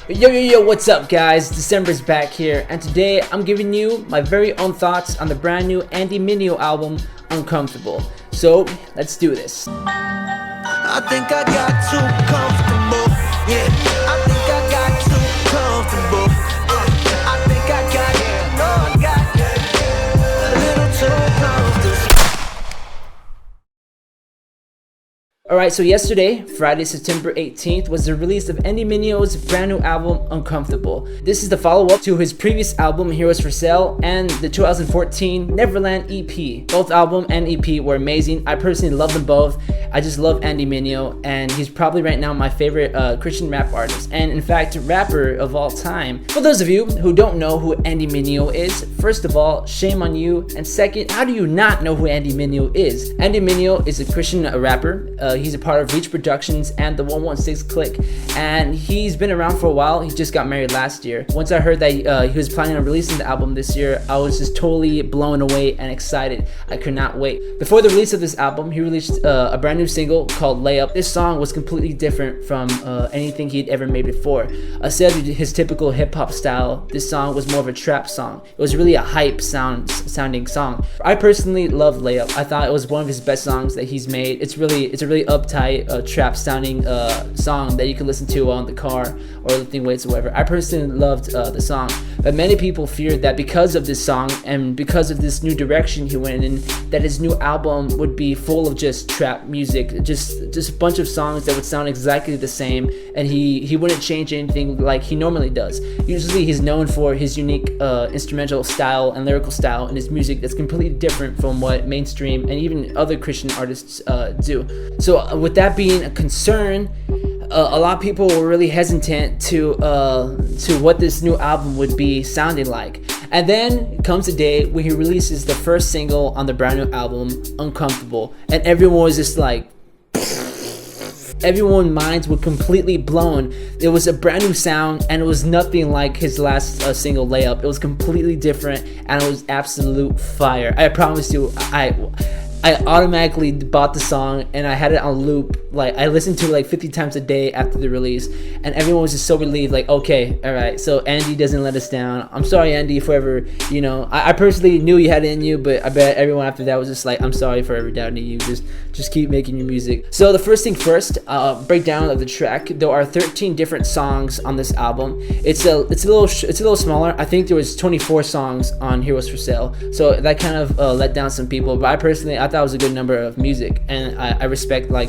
Yo, what's up guys? December's back here, and today I'm giving you my very own thoughts on the brand new Andy Mineo album, Uncomfortable. So, let's do this. I think I got too comfortable. Yeah, I think I got too comfortable. I think I got a little too comfortable. Alright, so yesterday, Friday, September 18th, was the release of Andy Mineo's brand new album, Uncomfortable. This is the follow-up to his previous album, Heroes for Sale, and the 2014 Neverland EP. Both album and EP were amazing. I personally love them both. I just love Andy Mineo, and he's probably right now my favorite Christian rap artist, and in fact, rapper of all time. For those of you who don't know who Andy Mineo is, first of all, shame on you, and second, how do you not know who Andy Mineo is? Andy Mineo is a Christian rapper. He's a part of Reach Productions and the 116 Click, and he's been around for a while. He just got married last year. Once I heard that he was planning on releasing the album this year, I was just totally blown away and excited. I could not wait. Before the release of this album, he released a brand new single called Layup. This song was completely different from anything he'd ever made before. Instead of his typical hip-hop style, this song was more of a trap song. It was really a hype sounding song. I personally love Layup. I thought it was one of his best songs that he's made. It's a really uptight trap sounding song that you can listen to on the car or lifting weights or whatever. I personally loved the song, but many people feared that because of this song and because of this new direction he went in, that his new album would be full of just trap music, just a bunch of songs that would sound exactly the same, and he wouldn't change anything like he normally does. Usually he's known for his unique instrumental style and lyrical style in his music that's completely different from what mainstream and even other Christian artists do. So with that being a concern, a lot of people were really hesitant to what this new album would be sounding like. And then comes the day when he releases the first single on the brand new album, Uncomfortable, and everyone was just like, everyone's minds were completely blown. It was a brand new sound, and it was nothing like his last single, Layup. It was completely different, and it was absolute fire. I promise you, I automatically bought the song and I had it on loop. Like, I listened to it like 50 times a day after the release, and everyone was just so relieved, like, okay, all right, so Andy doesn't let us down. I'm sorry, Andy, for ever, I personally knew you had it in you, but I bet everyone after that was just like, I'm sorry for ever doubting you. Just keep making your music. So the first thing first, breakdown of the track. There are 13 different songs on this album. It's a little smaller. I think there was 24 songs on Heroes for Sale, so that kind of let down some people. But I thought it was a good number of music, and I respect, like,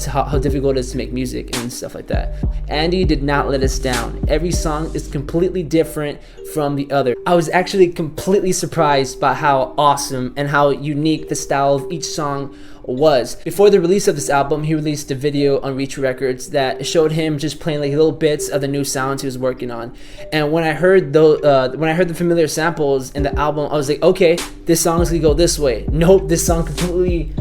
how difficult it is to make music and stuff like that. Andy did not let us down. Every song is completely different from the other. I was actually completely surprised by how awesome and how unique the style of each song was. Before the release of this album, he released a video on Reach Records that showed him just playing like little bits of the new sounds he was working on. And when I heard the familiar samples in the album, I was like, okay, this song is gonna go this way. Nope, this song completely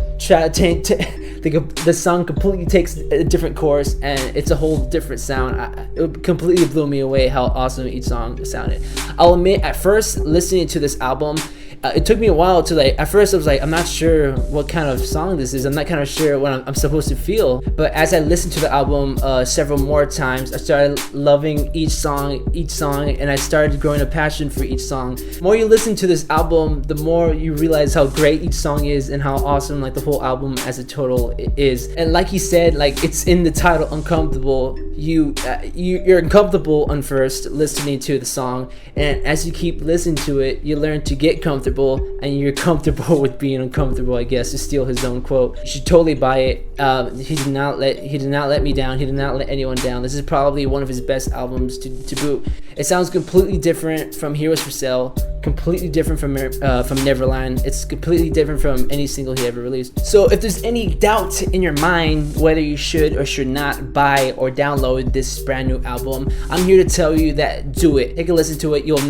the song completely takes a different course, and it's a whole different sound. It completely blew me away how awesome each song sounded. I'll admit, at first listening to this album, it took me a while to, like, at first I was like, I'm not sure what kind of song this is. I'm not kind of sure what I'm supposed to feel. But as I listened to the album several more times, I started loving each song, and I started growing a passion for each song. The more you listen to this album, the more you realize how great each song is and how awesome, like, the whole album as a total is. And like he said, like, it's in the title, Uncomfortable. You're uncomfortable on first listening to the song, and as you keep listening to it, you learn to get comfortable, and you're comfortable with being uncomfortable, I guess, to steal his own quote. You should totally buy it. He did not let me down. He did not let anyone down. This is probably one of his best albums to boot. It sounds completely different from Heroes for Sale, completely different from Neverland. It's completely different from any single he ever released. So if there's any doubt in your mind whether you should or should not buy or download this brand new album, I'm here to tell you that do it. Take a listen to it. You will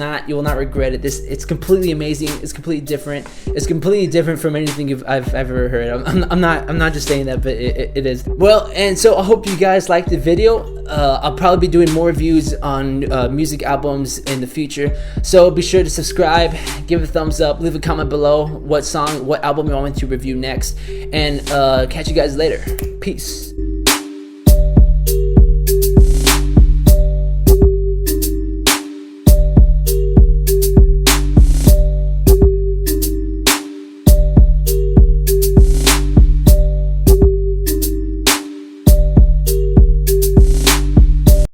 not regret it. It's completely amazing. It's completely different. It's completely different from anything I've ever heard. I'm not just saying that, but it is. Well, and so I hope you guys liked the video. I'll probably be doing more reviews on music albums in the future, so be sure to subscribe, give a thumbs up, leave a comment below what album you want me to review next, and catch you guys later. Peace.